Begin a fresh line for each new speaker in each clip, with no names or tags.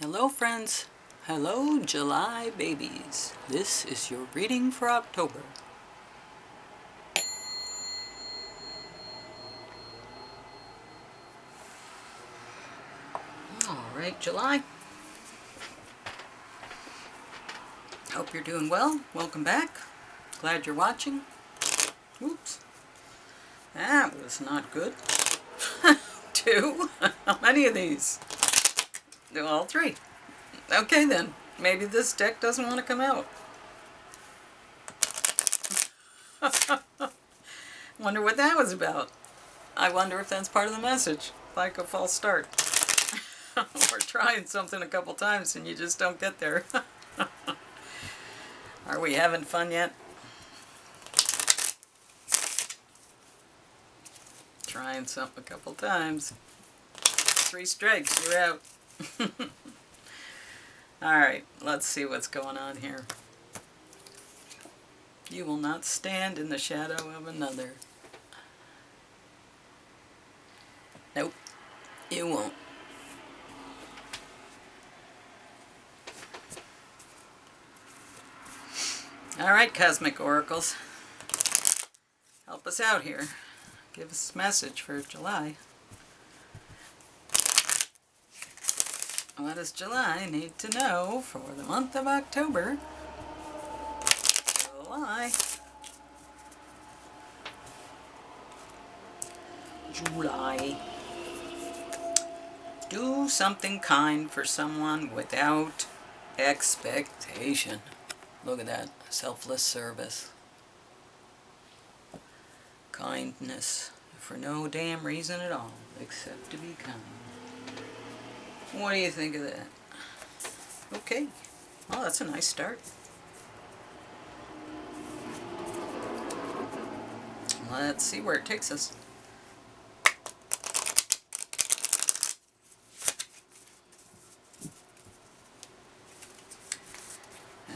Hello friends, hello July babies. This is your reading for October. Alright July, hope you're doing well. Welcome back. Glad you're watching. Oops, that was not good. Two? How many of these? All three. Okay then, maybe this deck doesn't want to come out. Wonder what that was about. I wonder if that's part of the message, like a false start. Or trying something a couple times and you just don't get there. Are we having fun yet? Trying something a couple times. 3 strikes, you're out. Alright, let's see what's going on here. You will not stand in the shadow of another. Nope, you won't. Alright, Cosmic Oracles. Help us out here. Give us a message for July. What does July need to know for the month of October? July. Do something kind for someone without expectation. Look at that. Selfless service. Kindness. For no damn reason at all, except to be kind. What do you think of that? Okay. Well, that's a nice start. Let's see where it takes us.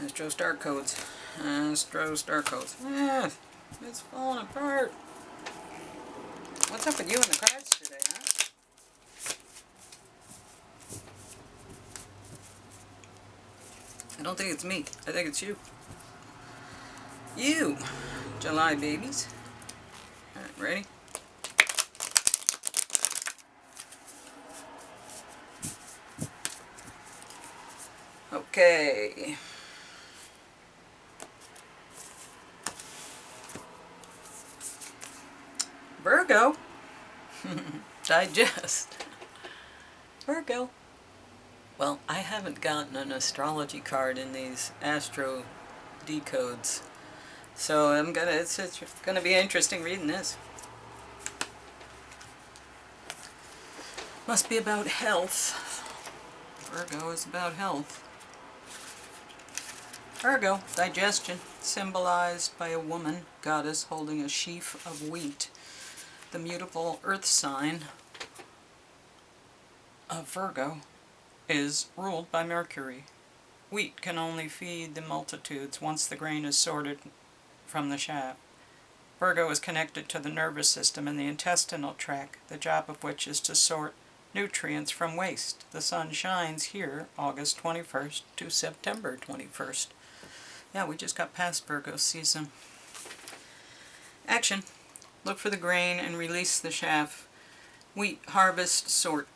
Astro Star Codes. Astro Star Codes. It's falling apart. What's up with you and the cards today, huh? I don't think it's me. I think it's you. You, July babies. Alright, ready? Okay. Virgo. Digest. Virgo. Well, I haven't gotten an astrology card in these Astro decodes, so it's gonna be interesting reading this. Must be about health. Virgo is about health. Virgo, digestion, symbolized by a woman goddess holding a sheaf of wheat. The mutable earth sign of Virgo is ruled by Mercury. Wheat can only feed the multitudes once the grain is sorted from the chaff. Virgo is connected to the nervous system and the intestinal tract, the job of which is to sort nutrients from waste. The sun shines here August 21st to September 21st. Yeah, we just got past Virgo season. Action. Look for the grain and release the chaff. Wheat, harvest, sort.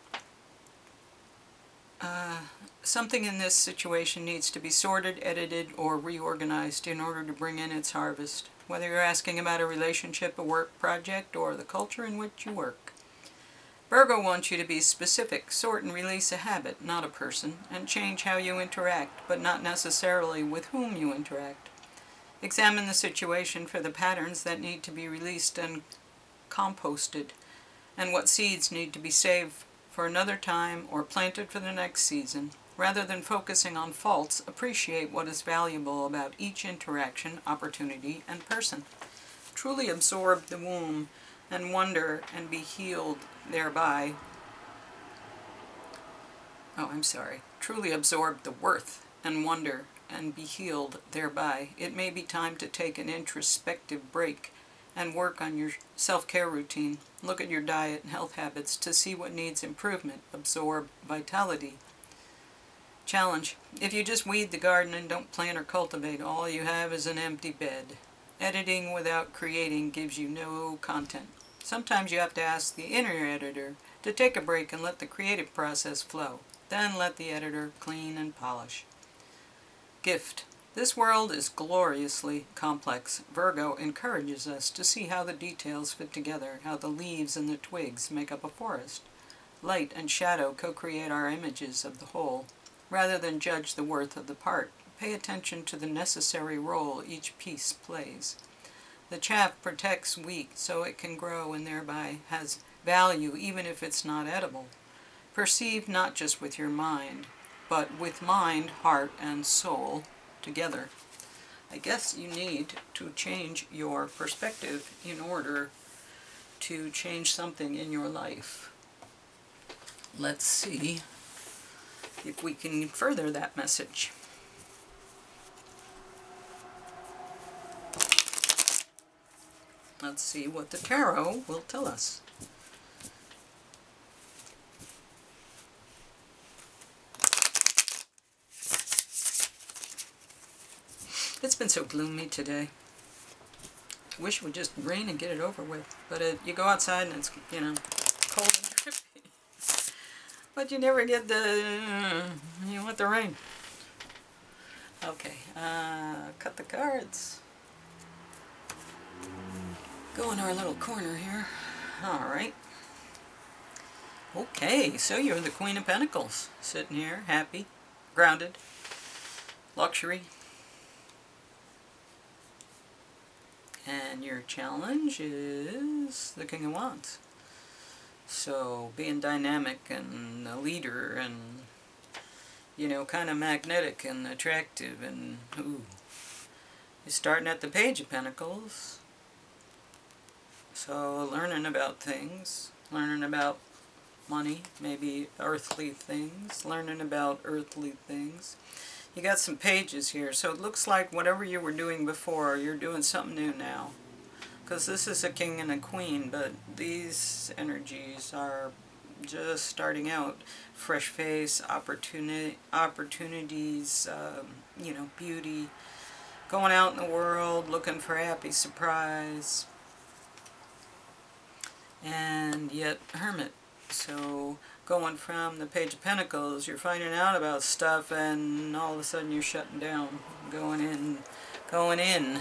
Something in this situation needs to be sorted, edited, or reorganized in order to bring in its harvest, whether you're asking about a relationship, a work project, or the culture in which you work. Virgo wants you to be specific, sort and release a habit, not a person, and change how you interact, but not necessarily with whom you interact. Examine the situation for the patterns that need to be released and composted, and what seeds need to be saved for another time or planted for the next season. Rather than focusing on faults, appreciate what is valuable about each interaction, opportunity, and person. Truly absorb the womb and wonder and be healed thereby. Truly absorb the worth and wonder and be healed thereby. It may be time to take an introspective break and work on your self-care routine. Look at your diet and health habits to see what needs improvement. Absorb vitality. Challenge. If you just weed the garden and don't plant or cultivate, all you have is an empty bed. Editing without creating gives you no content. Sometimes you have to ask the inner editor to take a break and let the creative process flow. Then let the editor clean and polish. Gift. This world is gloriously complex. Virgo encourages us to see how the details fit together, how the leaves and the twigs make up a forest. Light and shadow co-create our images of the whole. Rather than judge the worth of the part, pay attention to the necessary role each piece plays. The chaff protects wheat so it can grow and thereby has value even if it's not edible. Perceive not just with your mind, but with mind, heart, and soul together. I guess you need to change your perspective in order to change something in your life. Let's see if we can further that message. Let's see what the tarot will tell us. It's been so gloomy today. Wish it would just rain and get it over with. But you go outside and it's, cold and drippy. But you never get you want the rain. Okay, cut the cards. Go in our little corner here. Alright. Okay, so you're the Queen of Pentacles. Sitting here, happy, grounded, luxury. And your challenge is the King of Wands. So being dynamic and a leader and, kind of magnetic and attractive and, ooh. You're starting at the Page of Pentacles. So learning about things, learning about money, maybe earthly things, learning about earthly things. You got some pages here, so it looks like whatever you were doing before, you're doing something new now. Because this is a king and a queen, but these energies are just starting out. Fresh face, opportunities, beauty, going out in the world, looking for a happy surprise. And yet, Hermit. So going from the Page of Pentacles, you're finding out about stuff and all of a sudden you're shutting down, going in,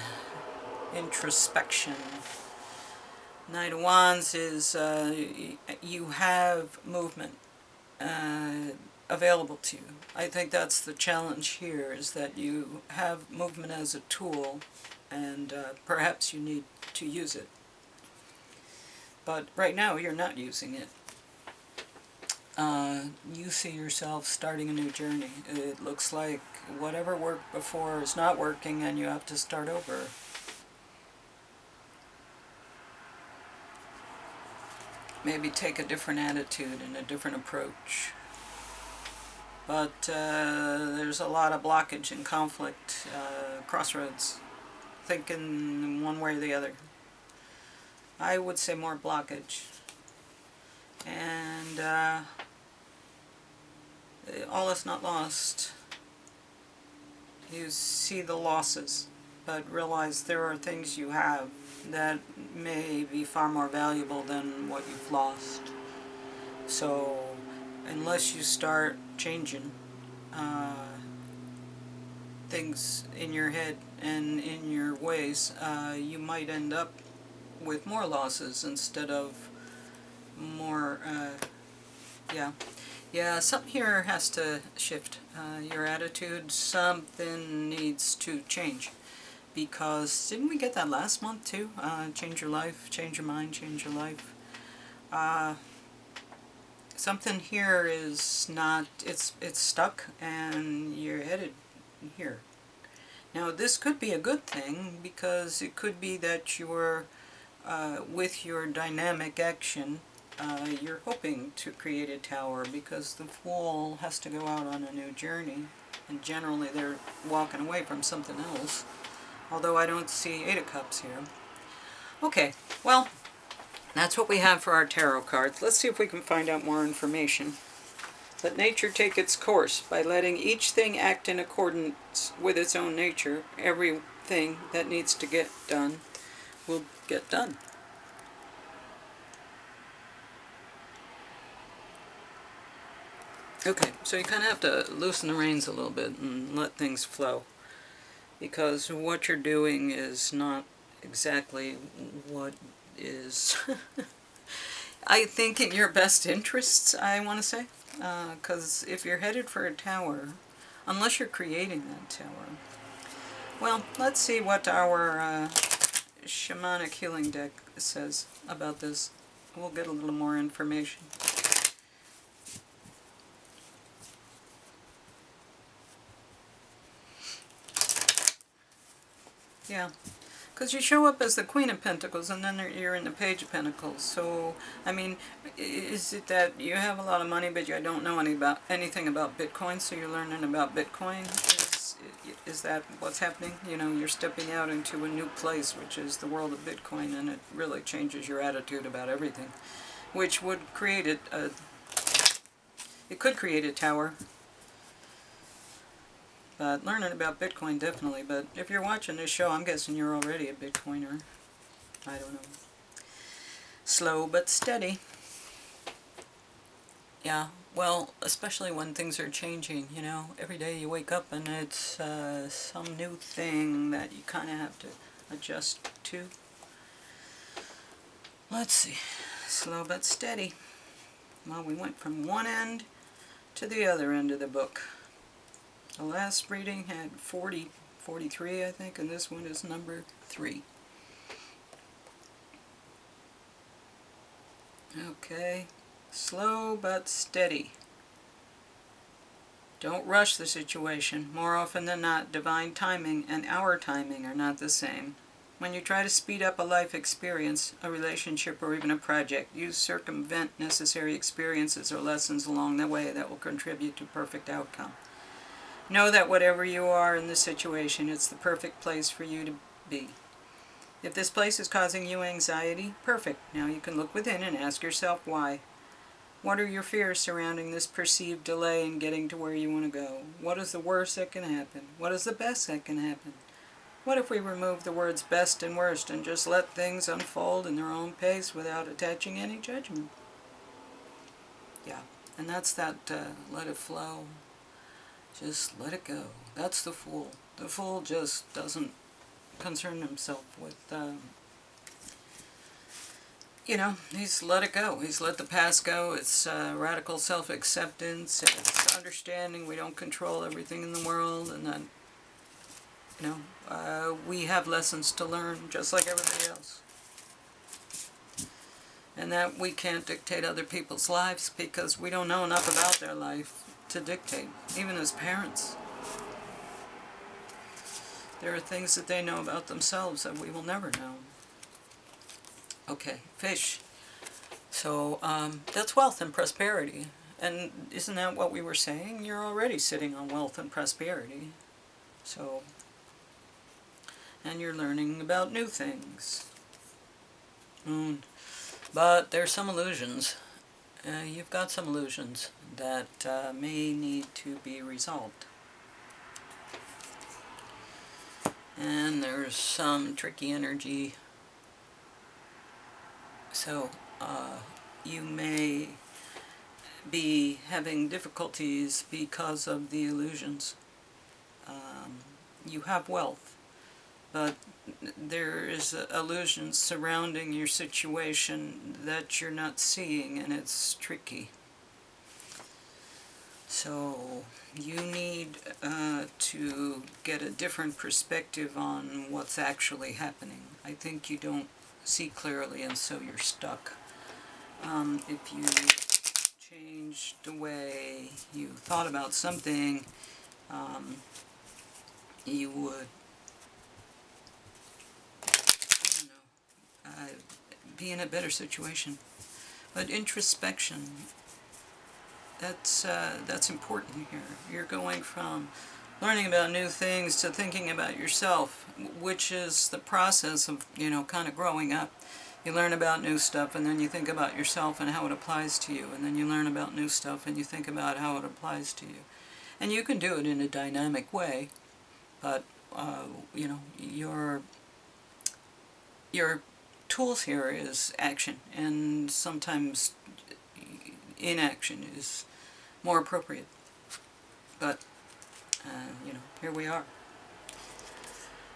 introspection. Knight of Wands is you have movement available to you. I think that's the challenge here, is that you have movement as a tool and perhaps you need to use it. But right now you're not using it. You see yourself starting a new journey. It looks like whatever worked before is not working and you have to start over. Maybe take a different attitude and a different approach. But there's a lot of blockage and conflict, crossroads, thinking one way or the other. I would say more blockage. And all is not lost. You see the losses, but realize there are things you have that may be far more valuable than what you've lost. So unless you start changing things in your head and in your ways, you might end up with more losses instead of more, something here has to shift. Your attitude, something needs to change. Because, didn't we get that last month too? Change your life, change your mind, change your life. Something here is not, it's stuck and you're headed here. Now this could be a good thing, because it could be that you're, with your dynamic action, you're hoping to create a tower, because the Fool has to go out on a new journey, and generally they're walking away from something else. Although I don't see 8 of Cups here. Okay, well, that's what we have for our tarot cards. Let's see if we can find out more information. Let nature take its course. By letting each thing act in accordance with its own nature, everything that needs to get done will get done. Okay, so you kind of have to loosen the reins a little bit and let things flow. Because what you're doing is not exactly what is, I think, in your best interests, I want to say. Because if you're headed for a tower, unless you're creating that tower, well, let's see what our shamanic healing deck says about this. We'll get a little more information. Yeah, because you show up as the Queen of Pentacles and then you're in the Page of Pentacles. So, I mean, is it that you have a lot of money but you don't know anything about Bitcoin, so you're learning about Bitcoin? Is that what's happening? You know, you're stepping out into a new place, which is the world of Bitcoin, and it really changes your attitude about everything, which would create it could create a tower. But learning about Bitcoin, definitely. But if you're watching this show, I'm guessing you're already a Bitcoiner. I don't know. Slow but steady. Yeah, well, especially when things are changing, you know. Every day you wake up and it's some new thing that you kind of have to adjust to. Let's see. Slow but steady. Well, we went from one end to the other end of the book. The last reading had 43, I think, and this one is number 3. Okay, slow but steady. Don't rush the situation. More often than not, divine timing and our timing are not the same. When you try to speed up a life experience, a relationship, or even a project, you circumvent necessary experiences or lessons along the way that will contribute to perfect outcome. Know that whatever you are in this situation, it's the perfect place for you to be. If this place is causing you anxiety, perfect. Now you can look within and ask yourself why. What are your fears surrounding this perceived delay in getting to where you want to go? What is the worst that can happen? What is the best that can happen? What if we remove the words best and worst and just let things unfold in their own pace without attaching any judgment? Yeah, and that's that let it flow. Just let it go. That's the fool. The fool just doesn't concern himself with, you know, he's let it go. He's let the past go. It's radical self-acceptance. It's understanding we don't control everything in the world, and that, you know, we have lessons to learn just like everybody else. And that we can't dictate other people's lives because we don't know enough about their life to dictate, even as parents. There are things that they know about themselves that we will never know. Okay, fish. So that's wealth and prosperity. And isn't that what we were saying? You're already sitting on wealth and prosperity. So, and you're learning about new things. Moon. But there's some illusions. You've got some illusions that may need to be resolved. And there's some tricky energy. So, you may be having difficulties because of the illusions. You have wealth, but there is illusions surrounding your situation that you're not seeing, and it's tricky. So you need to get a different perspective on what's actually happening. I think you don't see clearly, and so you're stuck. If you change the way you thought about something, you would, I don't know, be in a better situation. But introspection, that's important here. You're going from learning about new things to thinking about yourself, which is the process of, you know, kind of growing up. You learn about new stuff, and then you think about yourself and how it applies to you, and then you learn about new stuff and you think about how it applies to you. And you can do it in a dynamic way, but you know, your tools here is action, and sometimes inaction is more appropriate. But you know, here we are.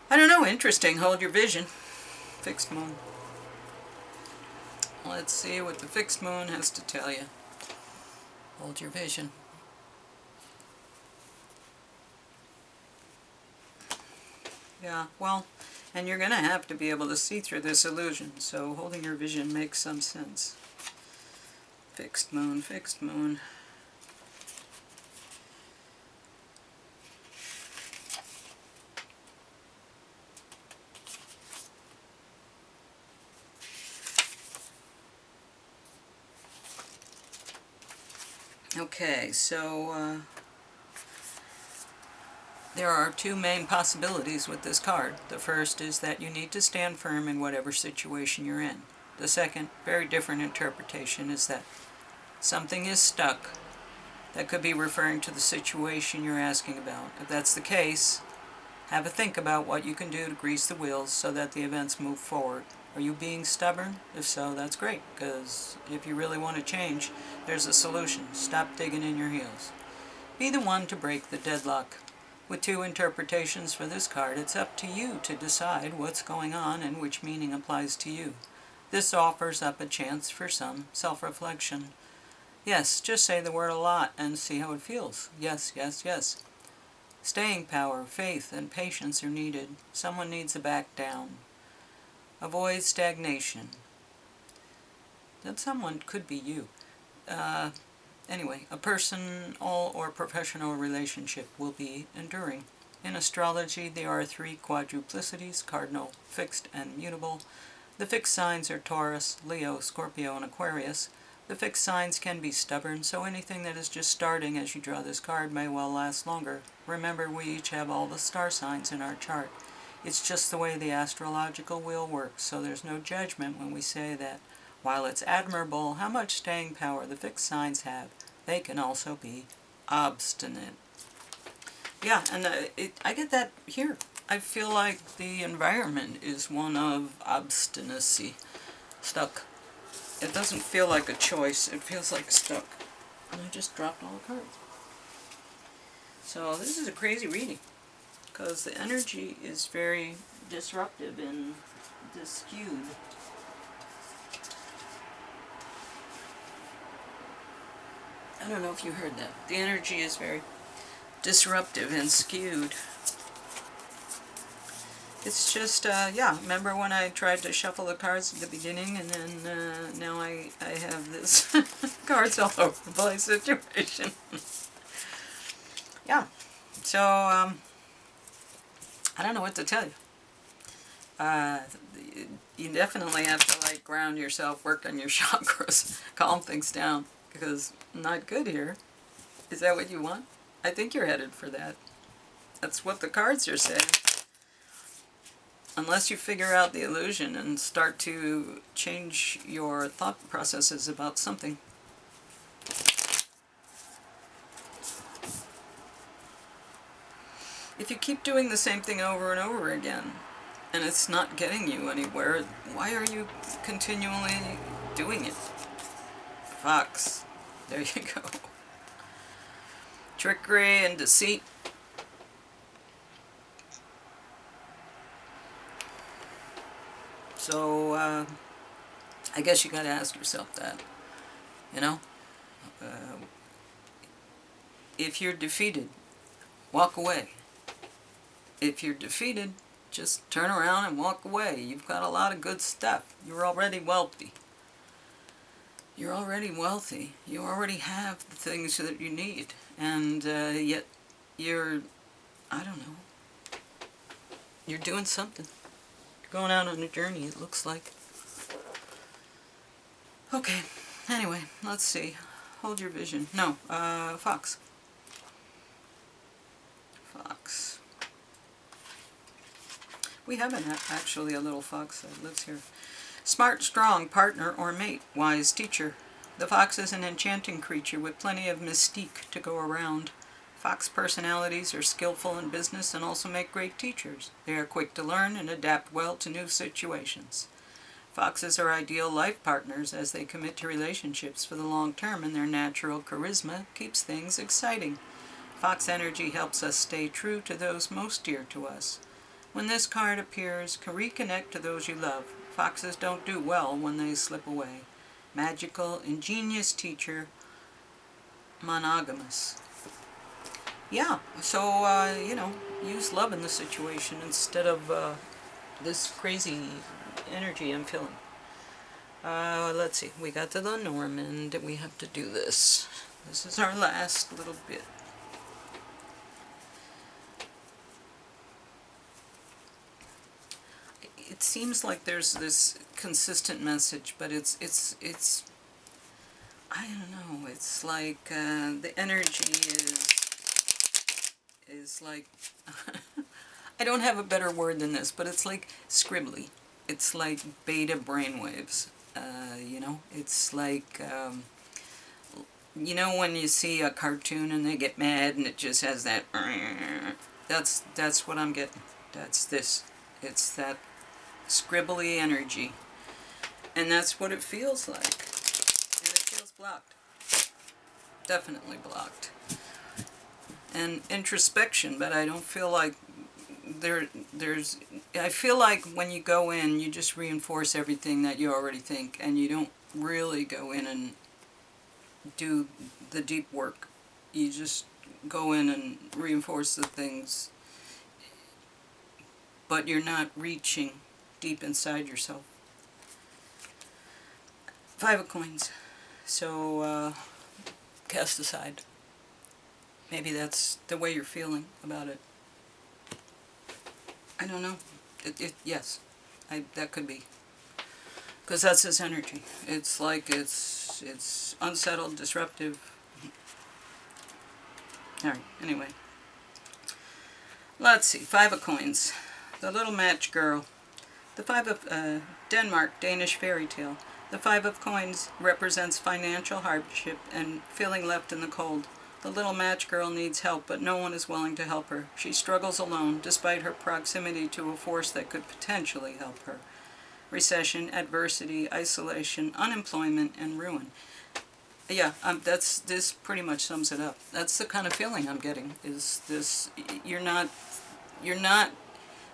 I don't know, interesting. Hold your vision. Fixed moon. Let's see what the fixed moon has to tell you. Hold your vision. Yeah, well, and you're going to have to be able to see through this illusion, so holding your vision makes some sense. Fixed moon, fixed moon. Okay, so there are two main possibilities with this card. The first is that you need to stand firm in whatever situation you're in. The second, very different interpretation, is that something is stuck. That could be referring to the situation you're asking about. If that's the case, have a think about what you can do to grease the wheels so that the events move forward. Are you being stubborn? If so, that's great, because if you really want to change, there's a solution. Stop digging in your heels. Be the one to break the deadlock. With two interpretations for this card, it's up to you to decide what's going on and which meaning applies to you. This offers up a chance for some self-reflection. Yes, just say the word a lot and see how it feels. Yes, yes, yes. Staying power, faith, and patience are needed. Someone needs to back down. Avoid stagnation. That someone could be you. Anyway, a personal or professional relationship will be enduring. In astrology, there are three quadruplicities: cardinal, fixed, and mutable. The fixed signs are Taurus, Leo, Scorpio, and Aquarius. The fixed signs can be stubborn, so anything that is just starting as you draw this card may well last longer. Remember, we each have all the star signs in our chart. It's just the way the astrological wheel works, so there's no judgment when we say that while it's admirable how much staying power the fixed signs have, they can also be obstinate. Yeah, and I get that here. I feel like the environment is one of obstinacy. Stuck. It doesn't feel like a choice, it feels like stuck. And I just dropped all the cards. So this is a crazy reading, because the energy is very disruptive and skewed. I don't know if you heard that. The energy is very disruptive and skewed. It's just, yeah, remember when I tried to shuffle the cards at the beginning, and then now I have this cards all over the place situation. Yeah, so, I don't know what to tell you. You definitely have to, like, ground yourself, work on your chakras, calm things down, because not good here. Is that what you want? I think you're headed for that. That's what the cards are saying. Unless you figure out the illusion and start to change your thought processes about something. If you keep doing the same thing over and over again, and it's not getting you anywhere, why are you continually doing it? Fox. There you go. Trickery and deceit. So, I guess you gotta ask yourself that, you know? If you're defeated, walk away. If you're defeated, just turn around and walk away. You've got a lot of good stuff. You're already wealthy. You're already wealthy. You already have the things that you need. And yet, you're, I don't know, you're doing something. You're going out on a journey, it looks like. Okay, anyway, let's see. Hold your vision. No, Fox. Fox. We have actually a little fox that lives here. Smart, strong partner or mate, wise teacher. The fox is an enchanting creature with plenty of mystique to go around. Fox personalities are skillful in business and also make great teachers. They are quick to learn and adapt well to new situations. Foxes are ideal life partners as they commit to relationships for the long term, and their natural charisma keeps things exciting. Fox energy helps us stay true to those most dear to us. When this card appears, reconnect to those you love. Foxes don't do well when they slip away. Magical, ingenious teacher, monogamous. Yeah, so, use love in the situation instead of this crazy energy I'm feeling. Let's see, we got to the Lenormand, we have to do this. This is our last little bit. It seems like there's this consistent message, but it's I don't know, it's like the energy is like I don't have a better word than this, but it's like scribbly. It's like beta brainwaves. It's like when you see a cartoon and they get mad and it just has that. That's what I'm getting. That's this. It's that scribbly energy, and that's what it feels like. And it feels blocked. Definitely blocked. And introspection, but I don't feel like I feel like when you go in, you just reinforce everything that you already think, and you don't really go in and do the deep work. You just go in and reinforce the things, but you're not reaching deep inside yourself. 5 of coins. So, cast aside. Maybe that's the way you're feeling about it. I don't know. Yes, that could be. Because that's his energy. It's like it's unsettled, disruptive. Alright, anyway. Let's see, 5 of coins. The little match girl. The 5 of Denmark, Danish fairy tale. The 5 of coins represents financial hardship and feeling left in the cold. The little match girl needs help, but no one is willing to help her. She struggles alone, despite her proximity to a force that could potentially help her. Recession, adversity, isolation, unemployment, and ruin. Yeah, this pretty much sums it up. That's the kind of feeling I'm getting. Is this you're not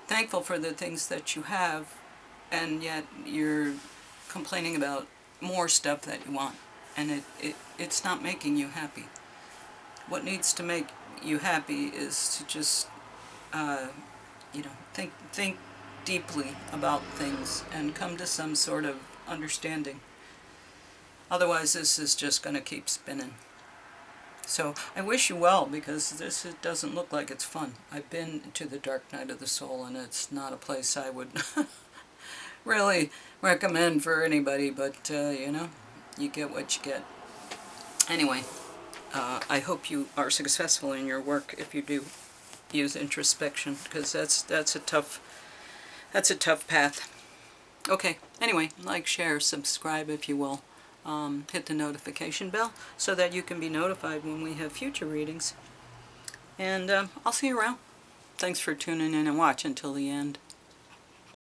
thankful for the things that you have, and yet you're complaining about more stuff that you want, and it's not making you happy. What needs to make you happy is to just, think deeply about things and come to some sort of understanding. Otherwise, this is just going to keep spinning. So I wish you well, because this doesn't look like it's fun. I've been to the dark night of the soul, and it's not a place I would really recommend for anybody, but, you get what you get. Anyway. I hope you are successful in your work if you do use introspection, because that's a tough path. Okay, anyway, like, share, subscribe if you will. Hit the notification bell so that you can be notified when we have future readings. And I'll see you around. Thanks for tuning in and watching until the end.